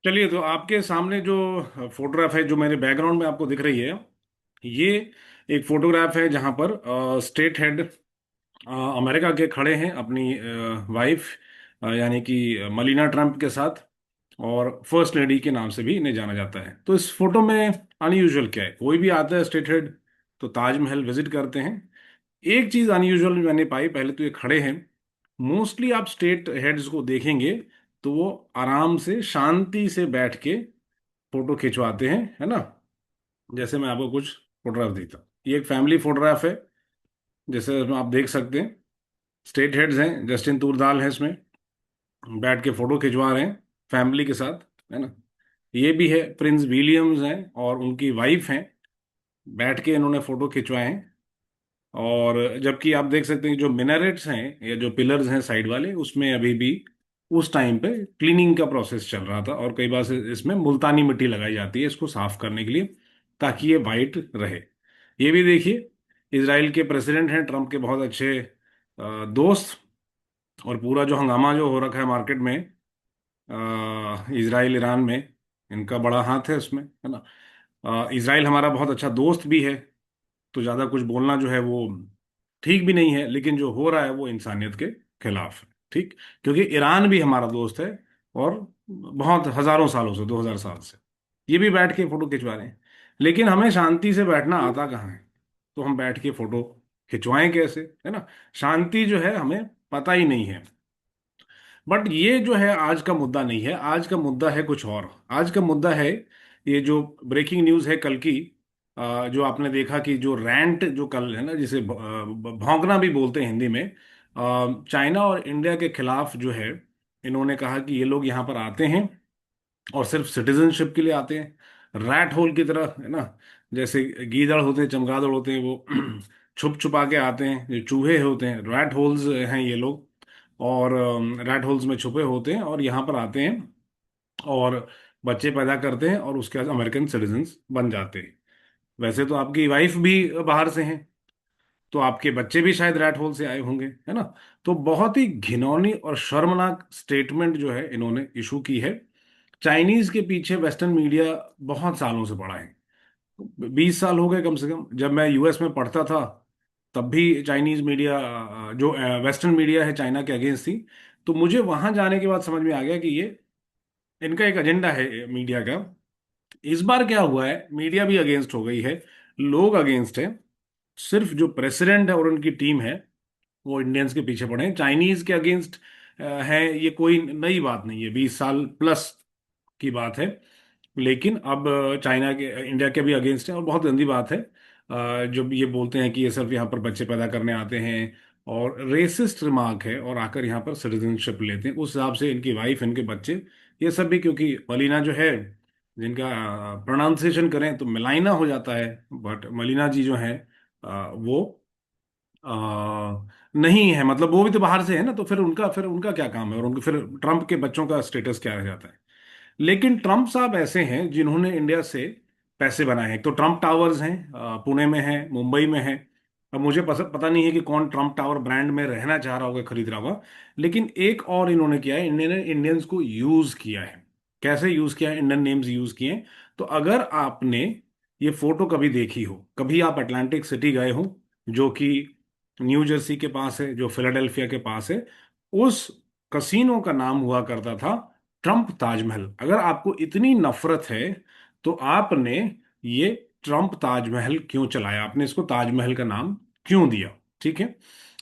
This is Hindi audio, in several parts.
चलिए, तो आपके सामने जो फोटोग्राफ है जो मेरे बैकग्राउंड में आपको दिख रही है, ये एक फोटोग्राफ है जहां पर स्टेट हेड अमेरिका के खड़े हैं अपनी वाइफ यानी कि मलीना ट्रंप के साथ। और फर्स्ट लेडी के नाम से भी इन्हें जाना जाता है। तो इस फोटो में अनयूजुअल क्या है? कोई भी आता है स्टेट हेड तो ताजमहल विजिट करते हैं। एक चीज अनयूजुअल मैंने पाई, पहले तो ये खड़े हैं। मोस्टली आप स्टेट हेड्स को देखेंगे तो वो आराम से शांति से बैठ के फोटो खिंचवाते हैं, है ना। जैसे मैं आपको कुछ फोटोग्राफ देता हूँ, ये एक फैमिली फोटोग्राफ है। जैसे इसमें आप देख सकते हैं स्टेट हेड्स हैं, जस्टिन तूरदाल है इसमें, बैठ के फोटो खिंचवा रहे हैं फैमिली के साथ, है ना। ये भी है प्रिंस विलियम्स हैं और उनकी वाइफ हैं, बैठ के इन्होंने फोटो खिंचवाए हैं। और जबकि आप देख सकते हैं जो मिनरेट्स हैं या जो पिलर्स हैं साइड वाले, उसमें अभी भी उस टाइम पे क्लीनिंग का प्रोसेस चल रहा था, और कई बार से इसमें मुल्तानी मिट्टी लगाई जाती है इसको साफ करने के लिए, ताकि ये वाइट रहे। ये भी देखिए, इसराइल के प्रेसिडेंट हैं ट्रम्प के बहुत अच्छे दोस्त। और पूरा जो हंगामा जो हो रखा है मार्केट में, इसराइल ईरान में, इनका बड़ा हाथ है उसमें, है ना। इसराइल हमारा बहुत अच्छा दोस्त भी है, तो ज़्यादा कुछ बोलना जो है वो ठीक भी नहीं है, लेकिन जो हो रहा है वो इंसानियत के खिलाफ है, ठीक। क्योंकि ईरान भी हमारा दोस्त है, और बहुत हजारों सालों से, 2000 साल से ये भी बैठ के फोटो खिंचवा रहे हैं। लेकिन हमें शांति से बैठना आता कहाँ है? तो हम बैठ के फोटो खिंचवाएं कैसे, है ना। शांति जो है हमें पता ही नहीं है। बट ये जो है आज का मुद्दा नहीं है, आज का मुद्दा है कुछ और। आज का मुद्दा है ये जो ब्रेकिंग न्यूज़ है कल की, जो आपने देखा कि जो रैंट जो कल है ना, जिसे भौंकना भी बोलते हैं हिंदी में, चाइना और इंडिया के खिलाफ जो है, इन्होंने कहा कि ये लोग यहाँ पर आते हैं और सिर्फ सिटीजनशिप के लिए आते हैं, रैट होल की तरह, है ना। जैसे गीदड़ होते हैं, चमगादड़ होते हैं, वो छुप छुपा के आते हैं। जो चूहे होते हैं, रैट होल्स हैं ये लोग, और रैट होल्स में छुपे होते हैं और यहाँ पर आते हैं और बच्चे पैदा करते हैं, और उसके बाद अमेरिकन सिटीजन्स बन जाते हैं। वैसे तो आपकी वाइफ भी बाहर से हैं, तो आपके बच्चे भी शायद रैट होल से आए होंगे, है ना। तो बहुत ही घिनौनी और शर्मनाक स्टेटमेंट जो है इन्होंने इशू की है। चाइनीज के पीछे वेस्टर्न मीडिया बहुत सालों से पड़ा है। 20 साल हो गए कम से कम। जब मैं यूएस में पढ़ता था तब भी चाइनीज मीडिया, जो वेस्टर्न मीडिया है, चाइना के अगेंस्ट थी। तो मुझे वहां जाने के बाद समझ में आ गया कि ये इनका एक एजेंडा है मीडिया का। इस बार क्या हुआ है, मीडिया भी अगेंस्ट हो गई है, लोग अगेंस्ट है। सिर्फ जो प्रेसिडेंट है और उनकी टीम है वो इंडियंस के पीछे पड़े हैं, चाइनीज के अगेंस्ट है। ये कोई नई बात नहीं है, 20 साल प्लस की बात है। लेकिन अब चाइना के, इंडिया के भी अगेंस्ट है, और बहुत गंदी बात है। जो ये बोलते हैं कि ये सिर्फ यहाँ पर बच्चे पैदा करने आते हैं, और रेसिस्ट रिमार्क है, और आकर यहाँ पर सिटीजनशिप लेते हैं। उस हिसाब से इनकी वाइफ, इनके बच्चे, ये सब भी, क्योंकि मलीना जो है, जिनका प्रोनाउंसिएशन करें तो मिलाइना हो जाता है, बट मलीना जी जो है वो नहीं है, मतलब वो भी तो बाहर से है ना, तो फिर उनका क्या काम है, और उनके फिर ट्रम्प के बच्चों का स्टेटस क्या रह जाता है। लेकिन ट्रम्प साहब ऐसे हैं जिन्होंने इंडिया से पैसे बनाए हैं। तो ट्रम्प टावर्स हैं, पुणे में है, मुंबई में है। अब मुझे पता नहीं है कि कौन ट्रम्प टावर ब्रांड में रहना चाह रहा होगा, खरीद रहा होगा। लेकिन एक और इन्होंने किया है, इंडियन इंडियंस को यूज किया है। कैसे यूज किया है? इंडियन नेम्स यूज किए हैं। तो अगर आपने ये फोटो कभी देखी हो, कभी आप अटलांटिक सिटी गए हो, जो कि न्यू जर्सी के पास है, जो फिलाडेल्फिया के पास है, उस कसीनो का नाम हुआ करता था ट्रम्प ताजमहल। अगर आपको इतनी नफरत है तो आपने ये ट्रम्प ताजमहल क्यों चलाया, आपने इसको ताजमहल का नाम क्यों दिया? ठीक है।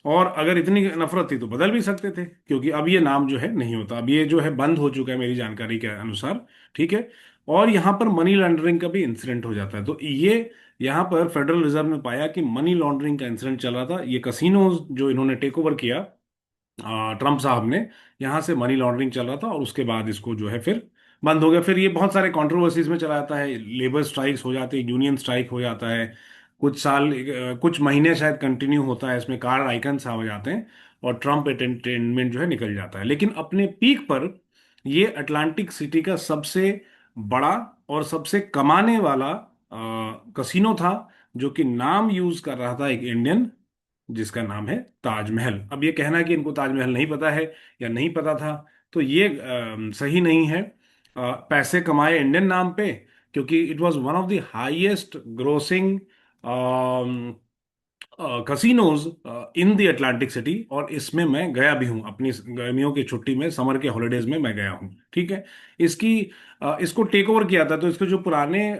और अगर इतनी नफरत थी तो बदल भी सकते थे, क्योंकि अब ये नाम जो है नहीं होता, अब ये जो है बंद हो चुका है मेरी जानकारी के अनुसार। ठीक है। और यहाँ पर मनी लॉन्ड्रिंग का भी इंसिडेंट हो जाता है। तो ये यहाँ पर फेडरल रिजर्व ने पाया कि मनी लॉन्ड्रिंग का इंसिडेंट चल रहा था। ये कसिनो जो इन्होंने टेक ओवर किया ट्रम्प साहब ने, यहाँ से मनी लॉन्ड्रिंग चल रहा था, और उसके बाद इसको जो है फिर बंद हो गया। फिर ये बहुत सारे कंट्रोवर्सीज में चला जाता है, लेबर स्ट्राइक्स हो जाते हैं, यूनियन स्ट्राइक हो जाता है, कुछ साल, कुछ महीने शायद कंटिन्यू होता है, इसमें कार आइकन्स आ जाते हैं, और ट्रम्प एंटरटेनमेंट जो है निकल जाता है। लेकिन अपने पीक पर ये अटलांटिक सिटी का सबसे बड़ा और सबसे कमाने वाला कसिनो था, जो कि नाम यूज कर रहा था एक इंडियन, जिसका नाम है ताजमहल। अब ये कहना कि इनको ताजमहल नहीं पता है या नहीं पता था, तो ये सही नहीं है। पैसे कमाए इंडियन नाम पे, क्योंकि it was one of the highest grossing casinos in the Atlantic city. और इसमें मैं गया भी हूँ अपनी गर्मियों की छुट्टी में, समर के हॉलीडेज में मैं गया हूँ। ठीक है। इसकी इसको टेक ओवर किया था, तो इसके जो पुराने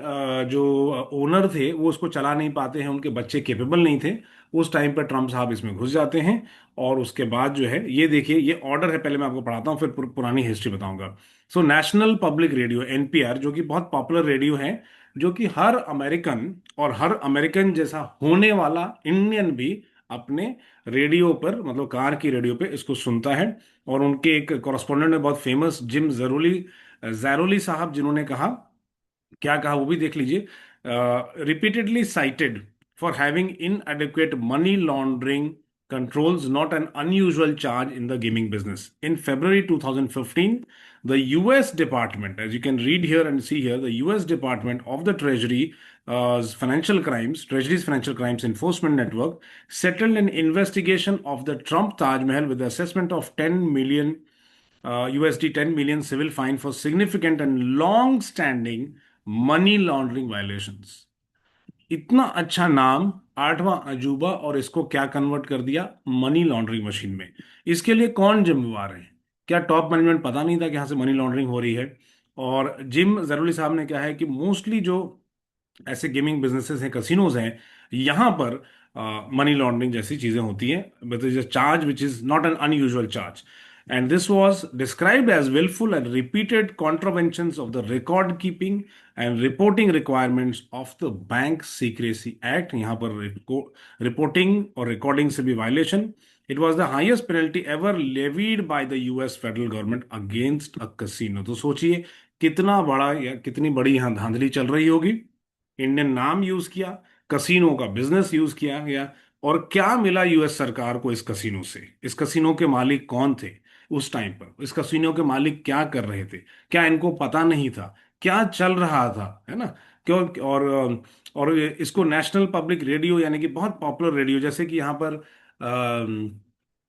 जो ओनर थे वो उसको चला नहीं पाते हैं, उनके बच्चे केपेबल नहीं थे। उस टाइम पर ट्रम्प साहब इसमें घुस जाते हैं। और उसके बाद जो है ये देखिए, ये ऑर्डर है, पहले मैं आपको पढ़ाता हूँ फिर पुरानी हिस्ट्री बताऊंगा। So national public radio NPR, जो कि बहुत पॉपुलर रेडियो है, जो कि हर अमेरिकन और हर अमेरिकन जैसा होने वाला इंडियन भी अपने रेडियो पर, मतलब कार की रेडियो पे इसको सुनता है। और उनके एक कॉरेस्पॉन्डेंट है बहुत फेमस, जिम जरूली जैरोली साहब, जिन्होंने कहा, क्या कहा वो भी देख लीजिए। Repeatedly cited for having inadequate money laundering controls, not an unusual charge in the gaming business. In February 2015, the US Department, as you can read here and see here, the US Department of the Treasury, Treasury's Financial Crimes Enforcement Network, settled an investigation of the Trump Taj Mahal with the assessment of 10 million USD 10 million civil fine for significant and long-standing money laundering violations. इतना अच्छा नाम, आठवां अजूबा, और इसको क्या कन्वर्ट कर दिया मनी लॉन्ड्रिंग मशीन में। इसके लिए कौन जिम्मेवार है? क्या टॉप मैनेजमेंट पता नहीं था कि यहाँ से मनी लॉन्ड्रिंग हो रही है? और जिम जरूरी साहब ने कहा है कि मोस्टली जो ऐसे गेमिंग बिजनेसेस हैं, कसिनोज हैं, यहाँ पर मनी लॉन्ड्रिंग जैसी चीजें होती हैं, but is a charge which is not an unusual charge. And this was described as willful and repeated contraventions of the record keeping and reporting requirements of the Bank Secrecy Act. यहाँ पर रिपोर्टिंग और रिकॉर्डिंग से भी violation. It was the highest penalty ever levied by the US federal government against a casino. तो सोचिए कितना बड़ा या कितनी बड़ी यहाँ धांधली चल रही होगी। इंडियन नाम यूज किया, कसीनो का बिजनेस यूज किया गया, और क्या मिला यूएस सरकार को इस कसीनो से? इस कसीनो के मालिक कौन थे उस टाइम पर? इस कसीनो के मालिक क्या कर रहे थे? क्या इनको पता नहीं था क्या चल रहा था, है ना? क्यों? और इसको नेशनल पब्लिक रेडियो, यानी कि बहुत पॉपुलर रेडियो, जैसे कि यहाँ पर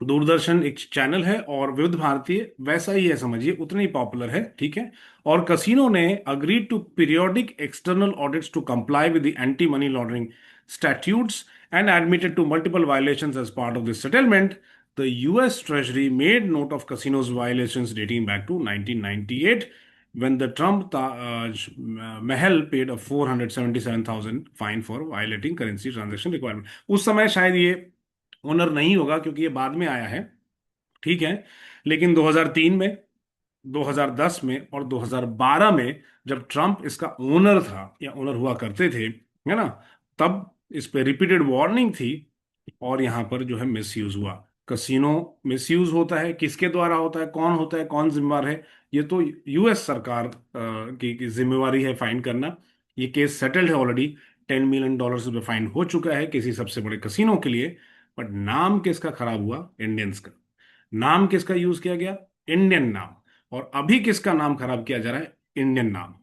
दूरदर्शन एक चैनल है और विविध भारतीय वैसा ही है, समझिए उतनी ही पॉपुलर है। ठीक है। और कसिनो ने agreed to periodic external audits to comply with the anti money laundering statutes and admitted to multiple violations as part of this settlement. The US Treasury made note of casinos violations dating back to 1998, when the Trump Taj Mahal paid a 477,000 fine for violating currency transaction requirement. उस समय शायद ये ओनर नहीं होगा क्योंकि ये बाद में आया है। ठीक है। लेकिन 2003 में, 2010 में और 2012 में, जब ट्रंप इसका ओनर था या ओनर हुआ करते थे, है ना, तब इस पे रिपीटेड वार्निंग थी। और यहां पर जो है मिसयूज हुआ। कसिनो मिसयूज होता है, किसके द्वारा होता है, कौन होता है, कौन जिम्मेवार है? ये तो यूएस सरकार की जिम्मेवारी है फाइन करना। ये केस सेटल्ड है ऑलरेडी। $10 million पे फाइन हो चुका है किसी सबसे बड़े कसिनो के लिए। बट नाम किसका खराब हुआ? इंडियंस का। नाम किसका यूज किया गया? इंडियन नाम। और अभी किसका नाम खराब किया जा रहा है? इंडियन नाम।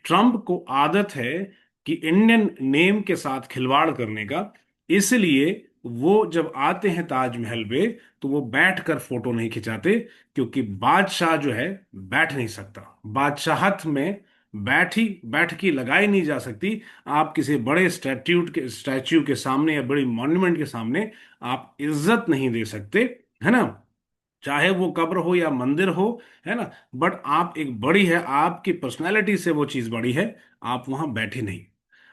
ट्रंप को आदत है कि इंडियन नेम के साथ खिलवाड़ करने का। इसलिए वो जब आते हैं ताजमहल पे, तो वो बैठकर फोटो नहीं खिंचाते, क्योंकि बादशाह जो है बैठ नहीं सकता। बादशाहत में बैठकी लगाई नहीं जा सकती। आप किसी बड़े स्टैच्यू के सामने या बड़ी मॉन्यूमेंट के सामने आप इज्जत नहीं दे सकते, है ना? चाहे वो कब्र हो या मंदिर हो, है ना? बट आप एक बड़ी है, आपकी पर्सनैलिटी से वो चीज बड़ी है। आप वहां बैठे नहीं।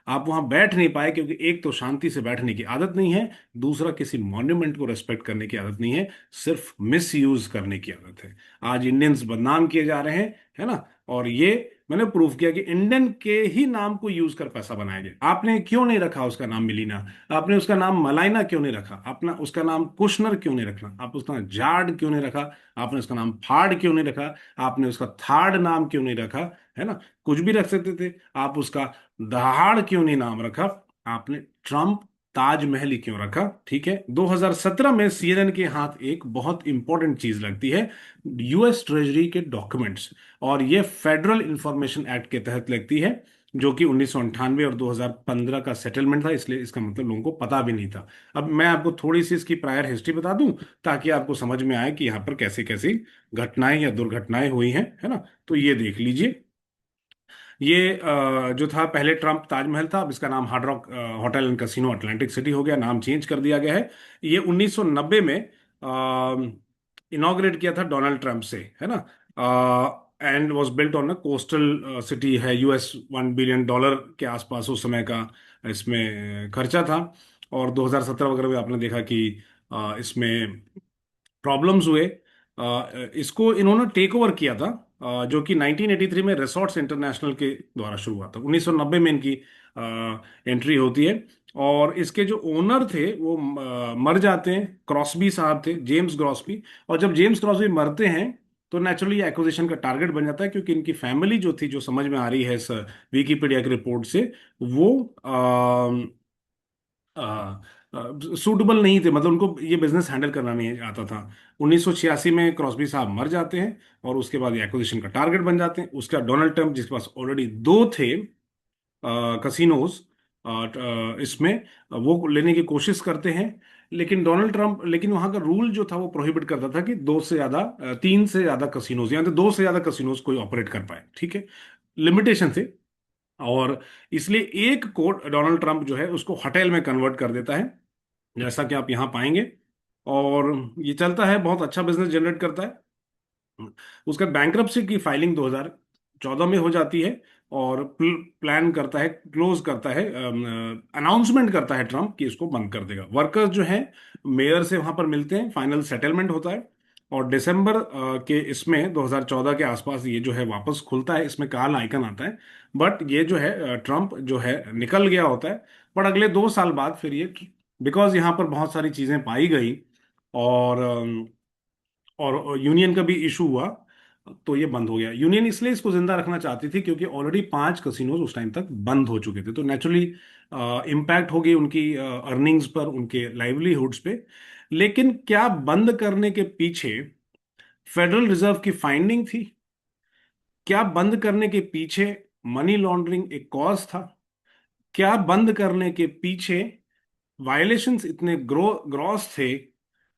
आप वहां बैठ नहीं पाए क्योंकि एक तो शांति से बैठने की आदत नहीं है, दूसरा किसी मॉन्यूमेंट को रेस्पेक्ट करने की आदत नहीं है, सिर्फ मिस यूज करने की आदत है। आज इंडियंस बदनाम किए जा रहे हैं, है ना? और ये मैंने प्रूफ किया कि इंडियन के ही नाम को यूज कर पैसा बनाया गया। आपने क्यों नहीं रखा उसका नाम मिलीना? आपने उसका नाम मलाइना क्यों नहीं रखा? अपना उसका नाम कुशनर क्यों नहीं रखना? आप उसका जाड क्यों नहीं रखा? आपने उसका नाम फाड़ क्यों नहीं रखा? आपने उसका थार्ड नाम क्यों नहीं रखा? है ना? कुछ भी रख सकते थे। आप उसका दहाड़ क्यों नहीं नाम रखा? आपने ट्रंप ताजमहल ही क्यों रखा? ठीक है। 2017 में सीएनएन के हाथ एक बहुत इंपॉर्टेंट चीज लगती है, यूएस ट्रेजरी के डॉक्यूमेंट्स। और ये फेडरल इंफॉर्मेशन एक्ट के तहत लगती है, जो कि 1998 और 2015 का सेटलमेंट था, इसलिए इसका मतलब लोगों को पता भी नहीं था। अब मैं आपको थोड़ी सी इसकी प्रायर हिस्ट्री बता दूं, ताकि आपको समझ में आए कि यहाँ पर कैसे कैसे घटनाएं या दुर्घटनाएं हुई हैं, है ना? तो ये देख लीजिए। ये जो था, पहले ट्रम्प ताजमहल था, अब इसका नाम hard rock hotel and casino Atlantic city हो गया, नाम चेंज कर दिया गया है। ये 1990 में इनॉग्रेट किया था डोनाल्ड ट्रंप से, है ना। And was built on a coastal city है, यूएस $1 बिलियन के आसपास उस समय का इसमें खर्चा था। और 2017 वगैरह में आपने देखा कि इसमें प्रॉब्लम्स हुए। इसको इन्होंने टेक ओवर किया था, जो कि 1983 में रिसॉर्ट्स इंटरनेशनल के द्वारा शुरू हुआ था। 1990 में इनकी एंट्री होती है। और इसके जो ओनर थे वो मर जाते हैं, क्रॉसबी साहब थे, जेम्स क्रॉसबी। और जब जेम्स क्रॉसबी मरते हैं तो नेचुरली एक्विजिशन का टारगेट बन जाता है, क्योंकि इनकी फैमिली जो थी, जो समझ में आ रही है इस विकिपीडिया की रिपोर्ट से, वो सूटेबल नहीं थे, मतलब उनको ये बिजनेस हैंडल करना नहीं आता था। 1986 में क्रॉसबी साहब मर जाते हैं और उसके बाद ये एक्विजिशन का टारगेट बन जाते हैं। उसका डोनाल्ड ट्रंप, जिसके पास ऑलरेडी दो थे कसिनोज इसमें, वो लेने की कोशिश करते हैं। लेकिन डोनाल्ड ट्रंप, लेकिन वहां का रूल जो था वो प्रोहिबिट करता था कि दो से ज्यादा, तीन से ज्यादा कसिनोज, यानी तो दो से ज्यादा कसिनोज कोई ऑपरेट कर पाए, ठीक है, लिमिटेशन थे। और इसलिए एक कोड डोनाल्ड ट्रंप जो है उसको होटल में कन्वर्ट कर देता है, जैसा कि आप यहाँ पाएंगे। और ये चलता है, बहुत अच्छा बिजनेस जनरेट करता है। उसका बैंक्रप्सी की फाइलिंग 2014 में हो जाती है। और प्लान करता है, क्लोज करता है, अनाउंसमेंट करता है ट्रम्प कि इसको बंद कर देगा। वर्कर्स जो हैं मेयर से वहां पर मिलते हैं, फाइनल सेटलमेंट होता है। और दिसंबर के इसमें 2014 के आसपास ये जो है वापस खुलता है, इसमें काल आइकन आता है। बट ये जो है ट्रम्प जो है निकल गया होता है। बट अगले 2 साल बाद फिर ये, बिकॉज यहाँ पर बहुत सारी चीजें पाई गई, और और यूनियन का भी इशू हुआ, तो ये बंद हो गया। यूनियन इसलिए इसको जिंदा रखना चाहती थी क्योंकि ऑलरेडी 5 कसिनोज उस टाइम तक बंद हो चुके थे, तो नेचुरली इम्पैक्ट हो गई उनकी अर्निंग्स पर, उनके लाइवलीहुड्स पे। लेकिन क्या बंद करने के पीछे फेडरल रिजर्व की फाइंडिंग थी? क्या बंद करने के पीछे मनी लॉन्ड्रिंग एक कॉज था? क्या बंद करने के पीछे वायलेशंस इतने ग्रॉस थे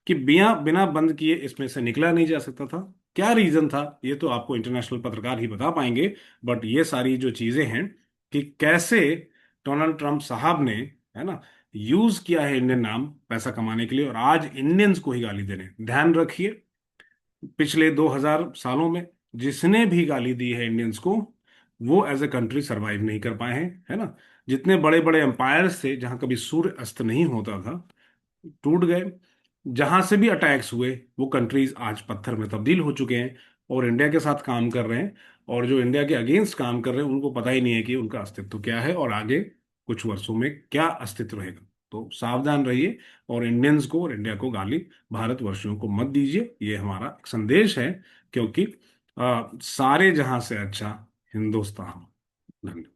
कि बिना बिना बंद किए इसमें से निकला नहीं जा सकता था? क्या रीजन था, ये तो आपको इंटरनेशनल पत्रकार ही बता पाएंगे। बट ये सारी जो चीजें हैं कि कैसे डोनाल्ड ट्रंप साहब ने, है ना, यूज किया है इंडियन नाम पैसा कमाने के लिए, और आज इंडियंस को ही गाली दे रहे हैं। ध्यान रखिए, पिछले 2000 सालों में जिसने भी गाली दी है इंडियंस को, वो एज ए कंट्री सरवाइव नहीं कर पाए हैं, है ना। जितने बड़े बड़े एम्पायर्स थे जहां कभी सूर्य अस्त नहीं होता था, टूट गए। जहां से भी अटैक्स हुए वो कंट्रीज आज पत्थर में तब्दील हो चुके हैं और इंडिया के साथ काम कर रहे हैं। और जो इंडिया के अगेंस्ट काम कर रहे हैं उनको पता ही नहीं है कि उनका अस्तित्व क्या है और आगे कुछ वर्षों में क्या अस्तित्व रहेगा। तो सावधान रहिए, और इंडियंस को और इंडिया को गाली, भारतवर्षियों को मत दीजिए, ये हमारा एक संदेश है। क्योंकि सारे जहां से अच्छा हिंदुस्तान। धन्यवाद।